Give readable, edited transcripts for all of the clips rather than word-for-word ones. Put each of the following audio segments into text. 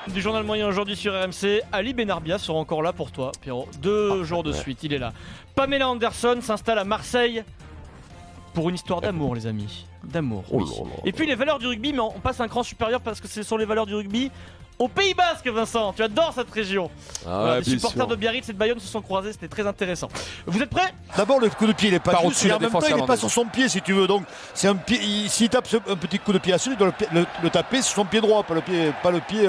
Du journal moyen aujourd'hui sur RMC, Ali Benarbia sera encore là pour toi, Pierrot. 2 jours de suite, il est là. Pamela Anderson s'installe à Marseille pour une histoire d'amour, les amis. D'amour. Oui. Et puis les valeurs du rugby, mais on passe un cran supérieur parce que ce sont les valeurs du rugby au Pays Basque, Vincent. Tu adores cette région. Les supporters de Biarritz et de Bayonne se sont croisés, c'était très intéressant. Vous êtes prêts? D'abord, le coup de pied, il est pas juste, et en même temps, il n'est pas sur son pied, si tu veux. Donc, c'est un pied. S'il tape un petit coup de pied à celui, il doit le taper sur son pied droit, pas le pied.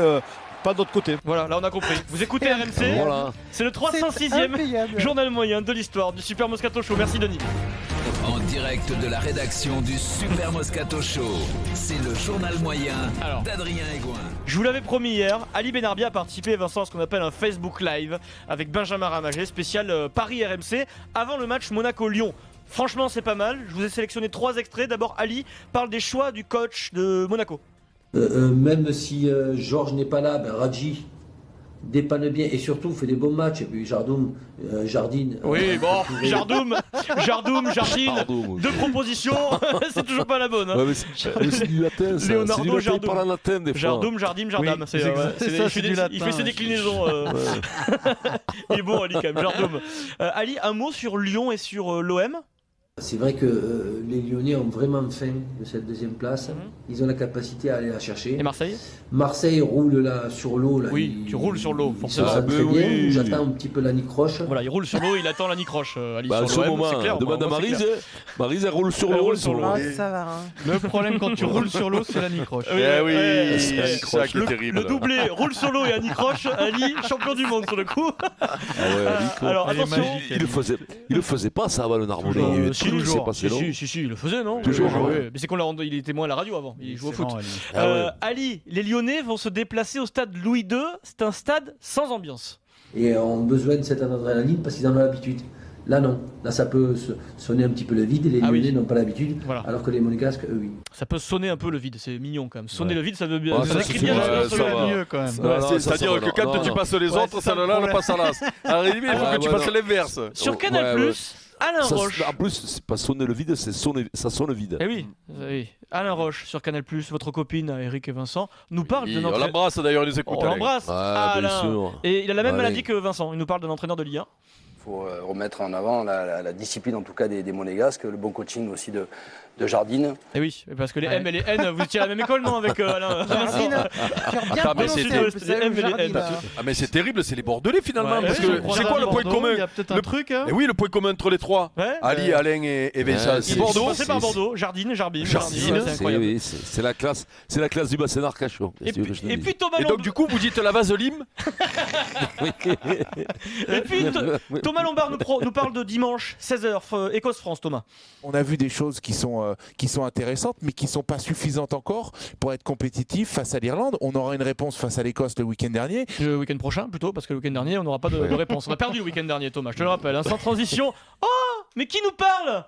Pas de l'autre côté. Voilà, là on a compris. Vous écoutez RMC, voilà. C'est le 306e journal moyen de l'histoire du Super Moscato Show. Merci Denis. En direct de la rédaction du Super Moscato Show, c'est le journal moyen d'Adrien Egoin. Je vous l'avais promis hier, Ali Benarbia a participé, Vincent, à ce qu'on appelle un Facebook Live avec Benjamin Ramagé, spécial Paris RMC, avant le match Monaco-Lyon. Franchement, c'est pas mal. Je vous ai sélectionné 3 extraits. D'abord, Ali parle des choix du coach de Monaco. Même si Georges n'est pas là, Radji dépanne bien et surtout fait des bons matchs. Et puis Jardine. Oui, bon, Jardine. 2 propositions, c'est toujours pas la bonne. Hein. Ouais, c'est du latin, ça. Leonardo Jardim. Jardum, Jardam. Oui, il fait ses déclinaisons. Il est bon, Ali, quand même. Jardum. Ali, un mot sur Lyon et sur l'OM. C'est vrai que les Lyonnais ont vraiment faim de cette deuxième place. Ils ont la capacité à aller la chercher. Et Marseille? Marseille roule là sur l'eau. Là, oui, tu roules sur l'eau, forcément. Ça très bien. Oui. J'attends un petit peu la nicroche. Voilà, il roule sur l'eau, il attend la nicroche. Ali, sur le moment, clair, demande à Maryse. Maryse, elle roule sur l'eau. Ça va. Le problème quand tu roules sur l'eau, c'est la nicroche. Oui, c'est la nicroche qui est terrible. Le doublé roule sur l'eau et anicroche. Ali, champion du monde sur le coup. Alors attention. Il le faisait pas ça avant le Narbonnais. Toujours. Si, il le faisait, non? Toujours. Mais c'est qu'on il était moins à la radio avant. Il jouait au foot. Ali, les Lyonnais vont se déplacer au stade Louis II. C'est un stade sans ambiance. Et ont besoin de cette adrénaline parce qu'ils en ont l'habitude. Là, non. Là, ça peut sonner un petit peu le vide. Les Lyonnais n'ont pas l'habitude. Voilà. Alors que les Monégasques, eux, oui. Ça peut sonner un peu le vide. C'est mignon quand même. Sonner le vide, ça veut bien. Ça décrit bien mieux quand même. C'est-à-dire que quand tu passes les autres, celle-là, elle passe à l'as. Arrivé, il faut que tu passes l'inverse. Sur Canal+. Alain Roche. En plus, c'est pas sonner le vide, ça sonne le vide. Eh oui. Alain Roche sur Canal+, votre copine Eric et Vincent, nous parle de notre... On l'embrasse d'ailleurs, il nous écoute. On l'embrasse, Alain. Et il a la même maladie que Vincent, il nous parle d'un entraîneur de Ligue 1. Il faut remettre en avant la discipline en tout cas des Monégasques, le bon coaching aussi de Jardine. Et oui, parce que les M et les N, vous tirez à la même école, non, avec Alain? Mais c'est terrible, c'est les Bordelais finalement. Parce que c'est quoi le point commun? Il y a peut-être un truc. Et oui, le point commun entre les trois. Ali, Alain et Vincent. C'est Bordeaux. C'est par Bordeaux. Jardine, Jarbim. C'est incroyable. C'est la classe du bassin d'Arcachon. Et puis Thomas. Et donc du coup, vous dites la vaseline. Et puis Thomas Lombard nous parle de dimanche 16h Écosse-France. Thomas. On a vu des choses qui sont intéressantes, mais qui ne sont pas suffisantes encore pour être compétitifs face à l'Irlande. On aura une réponse face à l'Écosse le week-end dernier. Le week-end prochain, plutôt, parce que le week-end dernier, on n'aura pas de réponse. On a perdu le week-end dernier, Thomas, je te le rappelle. Sans transition. Oh, mais qui nous parle?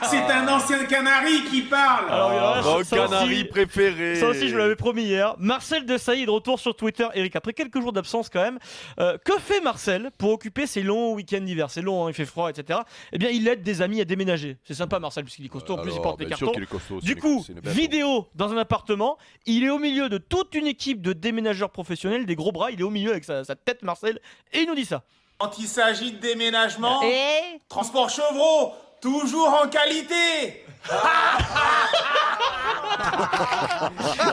C'est un ancien Canari qui parle. Alors, Canari préféré. Ça aussi, je vous l'avais promis hier. Marcel Desailly de retour sur Twitter. Eric, après quelques jours d'absence quand même, que fait Marcel pour occuper ses longs week-ends d'hiver? C'est long, il fait froid, etc. Eh bien, il aide des amis à déménager. C'est sympa, Marcel, puisqu'il est costaud. En plus, il porte des cartons. Du coup, vidéo dans un appartement. Il est au milieu de toute une équipe de déménageurs professionnels, des gros bras. Il est au milieu avec sa tête, Marcel, et il nous dit ça. Quand il s'agit de déménagement, transport Chevreau, toujours en qualité.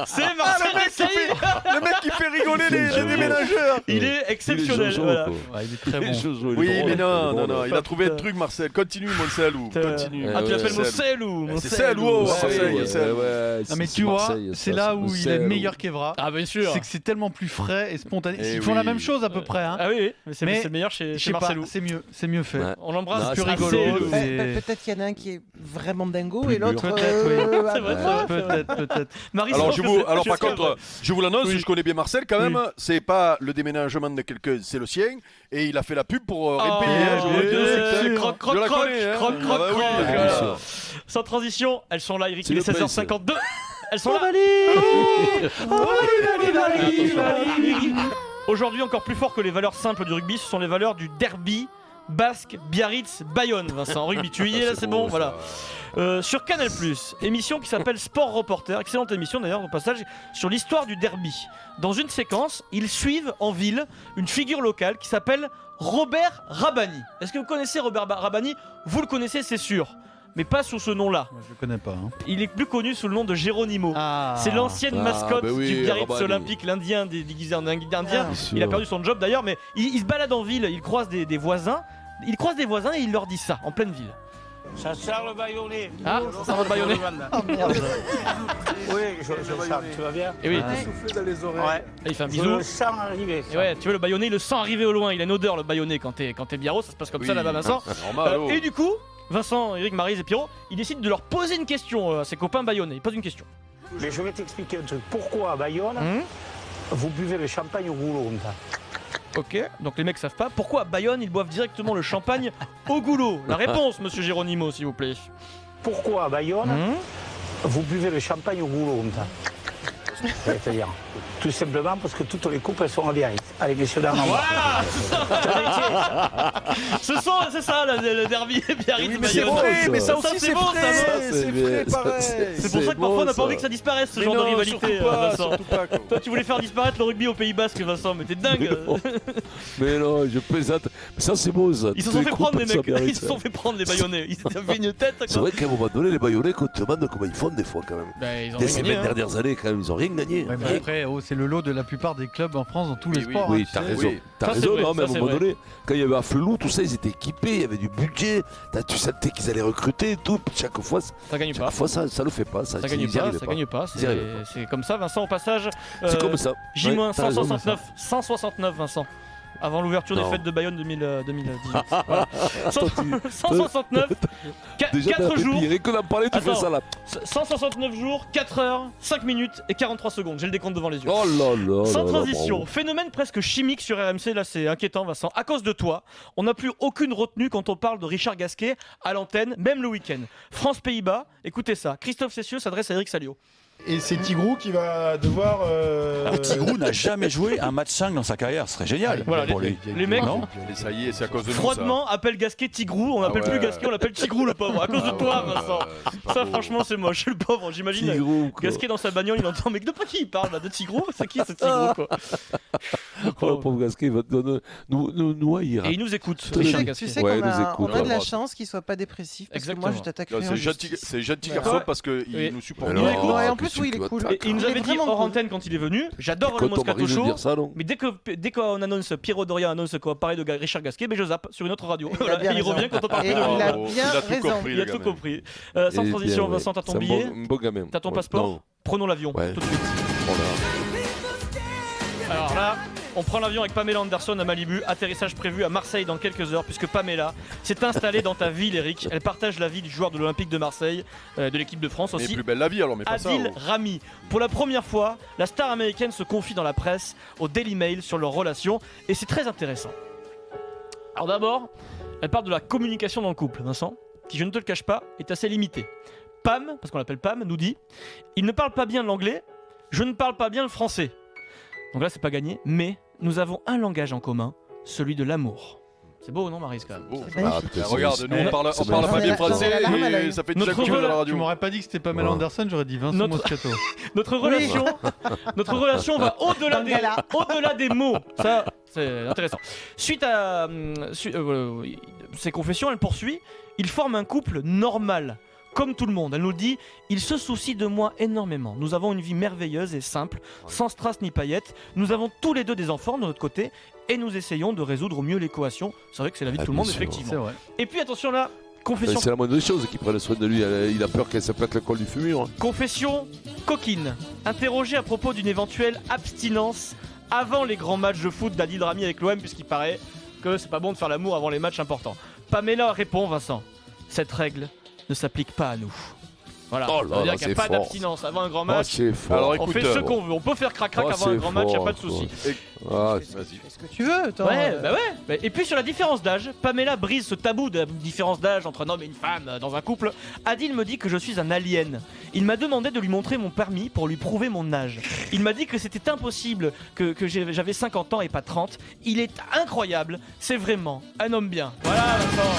C'est Marcel Desailly. Le mec qui fait rigoler les déménageurs. Il est exceptionnel. Il est très bon. Oui, mais non, il a trouvé un truc, Marcel. Continue, mon Salou. Continue. Ah, tu l'appelles mon Salou. C'est Salou, mais tu vois, c'est là où il est meilleur qu'Evra. Ah, bien sûr. C'est que c'est tellement plus frais et spontané. Ils font la même chose à peu près. Ah oui, mais c'est le meilleur chez Marcelou. C'est mieux fait. On l'embrasse. C'est plus rigolo. Peut-être qu'il y en a un qui est vraiment dingo et l'autre. Peut-être. Alors par contre, je vous l'annonce, je connais bien Marcel quand même. C'est pas le déménagement de quelqu'un, c'est le sien. Et il a fait la pub pour payer. Croc. Sans transition, elles sont là, Eric. Il est 16h52. Elles sont là. Aujourd'hui, encore plus fort que les valeurs simples du rugby, ce sont les valeurs du derby Basque, Biarritz, Bayonne. Vincent, rugby, tu y es là, c'est bon, voilà. Sur Canal+, émission qui s'appelle Sport Reporter, excellente émission d'ailleurs au passage, sur l'histoire du derby. Dans une séquence, ils suivent en ville une figure locale qui s'appelle Robert Rabani. Est-ce que vous connaissez Robert Rabani? Vous le connaissez, c'est sûr. Mais pas sous ce nom-là. Moi, je le connais pas. Hein. Il est plus connu sous le nom de Geronimo. C'est l'ancienne mascotte du Biarritz Olympique, l'Indien déguisé en Indien. Il a perdu son job d'ailleurs, mais il se balade en ville, il croise des voisins. Il croise des voisins et il leur dit ça, en pleine ville. Ça sert le baïonnet. Ah, ça sert le baïonnet. Oh merde. Oui, je sens, tu vas bien? Et oui. Souffler dans les oreilles. Ouais. Et il fait un bisou. Je le sens arriver. Et ouais, tu vois le baïonnet, il le sent arriver au loin. Il a une odeur, le baïonnet, quand t'es Biarro, ça se passe comme ça là-bas, Vincent. Et du coup, Vincent, Eric, Maryse et Pierrot, ils décident de leur poser une question à ses copains baïonnais. Ils posent une question. Mais je vais t'expliquer un truc. Pourquoi à Bayonne, vous buvez le champagne au goulot? Ok, donc les mecs savent pas. Pourquoi à Bayonne, ils boivent directement le champagne au goulot? La réponse, monsieur Geronimo, s'il vous plaît. Pourquoi à Bayonne, vous buvez le champagne au goulot? C'est-à-dire, tout simplement parce que toutes les coupes, elles sont en Biarritz. Allez, messieurs, dames, voilà. C'est ça, le derby Biarritz. Oui, mais c'est vrai, mais ça aussi c'est vrai. C'est vrai, pareil. C'est pour ça que parfois on n'a pas envie que ça disparaisse, ce genre de rivalité, Vincent. Toi, tu voulais faire disparaître le rugby au Pays Basque, Vincent, mais t'es dingue. Mais non, je plaisante. Mais ça, c'est beau, ça. Ils se sont fait prendre, les mecs. Ils se sont fait prendre, les Bayonnais. Ils avaient fait une tête. C'est vrai qu'à un moment donné, les Bayonnais, quand tu te demandes comment ils font, des fois, quand même. Dès ces 20 dernières années, quand même, ils ont rien gagné. Ouais, mais après, c'est le lot de la plupart des clubs en France dans tous les sports. Oui, t'as raison. T'as raison, non, mais à un moment donné, quand il y avait Afflelou, tout ça, ils étaient équipés, il y avait du budget. Tu sentais qu'ils allaient recruter et tout. Puis chaque fois, ça le fait pas. Ça gagne pas. C'est comme ça, Vincent, au passage. C'est comme ça. J-169, Vincent. Avant l'ouverture des fêtes de Bayonne 2018. Voilà. 169, 4 jours. Que d'en parler, tu fais ça là. 169 jours, 4 heures, 5 minutes et 43 secondes. J'ai le décompte devant les yeux. Oh là là. Sans transition, phénomène presque chimique sur RMC. Là, c'est inquiétant, Vincent. À cause de toi, on n'a plus aucune retenue quand on parle de Richard Gasquet à l'antenne, même le week-end. France-Pays-Bas, écoutez ça. Christophe Cessieux s'adresse à Eric Salio. Et c'est Tigrou qui va devoir. Tigrou n'a jamais joué un match 5 dans sa carrière, ce serait génial. Voilà, les mecs, ça y est, c'est à cause de nous. Froidement, appelle Gasquet Tigrou, on l'appelle plus Gasquet, on l'appelle Tigrou le pauvre. À cause de toi, Vincent. Ça, franchement, c'est moche, le pauvre. J'imagine Gasquet dans sa bagnole, il entend, mais de qui il parle là? De Tigrou? C'est qui ce Tigrou, quoi? Oh, le pauvre Gasquet, il va nous haïr. Et il nous écoute, Richard Gasquet. Tu sais qu'on a de la chance qu'il soit pas dépressif, parce que moi, je t'attaquerai. C'est gentil garçon parce qu'il nous supporte. En plus, oui, il est cool. Il nous avait dit hors antenne quand il est venu, j'adore le Moscato Show, mais dès qu'on annonce, Pierrot Doria annonce qu'on va parler de Richard Gasquet, je zappe sur une autre radio. Il revient quand on parle plus de lui. Il a bien raison. Il a tout compris. Sans transition, Vincent, t'as ton billet, t'as ton passeport, prenons l'avion tout de suite. Alors là, on prend l'avion avec Pamela Anderson à Malibu, atterrissage prévu à Marseille dans quelques heures, puisque Pamela s'est installée dans ta ville, Eric. Elle partage la vie du joueur de l'Olympique de Marseille, de l'équipe de France aussi. Mais plus belle la vie alors, mais pas ça. Adil Rami. Pour la première fois, la star américaine se confie dans la presse, au Daily Mail, sur leur relation, et c'est très intéressant. Alors d'abord, elle parle de la communication dans le couple, Vincent, qui, je ne te le cache pas, est assez limitée. Pam, parce qu'on l'appelle Pam, nous dit « Il ne parle pas bien l'anglais, je ne parle pas bien le français. » Donc là, c'est pas gagné, mais nous avons un langage en commun, celui de l'amour. C'est beau, non, Maryse, quand même? Regarde, nous, on parle pas bien français et ça fait déjà coup à la radio. Tu m'aurais pas dit que c'était Pamela Anderson, j'aurais dit Vincent Moscato. Notre relation va au-delà des mots. Ça, c'est intéressant. Suite à ces confessions, elle poursuit. Ils forment un couple normal. Comme tout le monde, elle nous dit « Il se soucie de moi énormément. Nous avons une vie merveilleuse et simple, sans strass ni paillettes. Nous avons tous les deux des enfants de notre côté et nous essayons de résoudre au mieux l'équation. » C'est vrai que c'est la vie de tout le monde, effectivement. Et puis attention là, confession... C'est la moindre des choses qu'il prenne soin de lui. Il a peur qu'elle s'appelle le col du fumure. Confession coquine. Interrogé à propos d'une éventuelle abstinence avant les grands matchs de foot d'Adil Rami avec l'OM, puisqu'il paraît que c'est pas bon de faire l'amour avant les matchs importants. Pamela répond, Vincent, cette règle ne s'applique pas à nous. Voilà, ça veut dire qu'il n'y a pas d'abstinence avant un grand match. Alors, on fait ce qu'on veut. On peut faire crac-crac avant un grand match, il n'y a pas de souci. Fais ce que tu veux, toi. Ouais. Et puis sur la différence d'âge, Pamela brise ce tabou de la différence d'âge entre un homme et une femme dans un couple. Adil me dit que je suis un alien. Il m'a demandé de lui montrer mon permis pour lui prouver mon âge. Il m'a dit que c'était impossible, que j'avais 50 ans et pas 30. Il est incroyable, c'est vraiment un homme bien. Voilà, Vincent.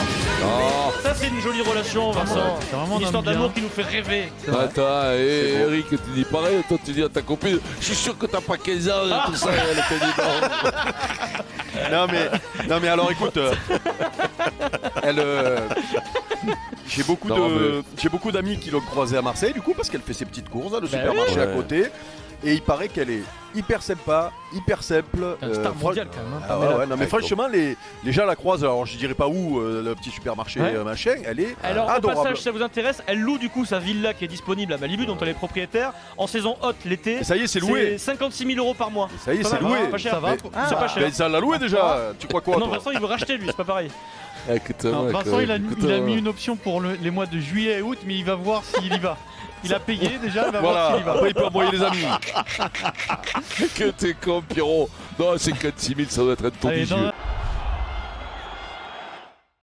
Ça c'est une jolie relation, Vincent. C'est vraiment une histoire d'amour qui nous fait rêver. Attends, Eric, tu dis pareil, toi tu dis à ta copine, je suis sûr que t'as pas 15 ans, tout ça, elle te dit non mais alors écoute, j'ai beaucoup d'amis qui l'ont croisée à Marseille du coup parce qu'elle fait ses petites courses dans le supermarché à côté. Et il paraît qu'elle est hyper sympa, hyper simple. Un star mondial quand même. Non mais franchement, les gens la croisent. Alors je dirais pas où, le petit supermarché machin. Elle est adorable. Au passage, si ça vous intéresse, elle loue du coup sa villa qui est disponible à Malibu, dont elle est propriétaire, en saison haute l'été. Ça y est, c'est loué. 56 000 € par mois. Ça y est, c'est loué. Pas cher. C'est pas cher. Mais ça l'a loué déjà. Tu crois quoi? Non, Vincent, il veut racheter lui, c'est pas pareil. Vincent, il a mis une option pour les mois de juillet et août, mais il va voir s'il y va. Il a payé déjà, il va voir s'il y va. Après, il peut envoyer les amis. Que t'es con, Pierrot. Non, 56 000, ça doit être un tour du jeu.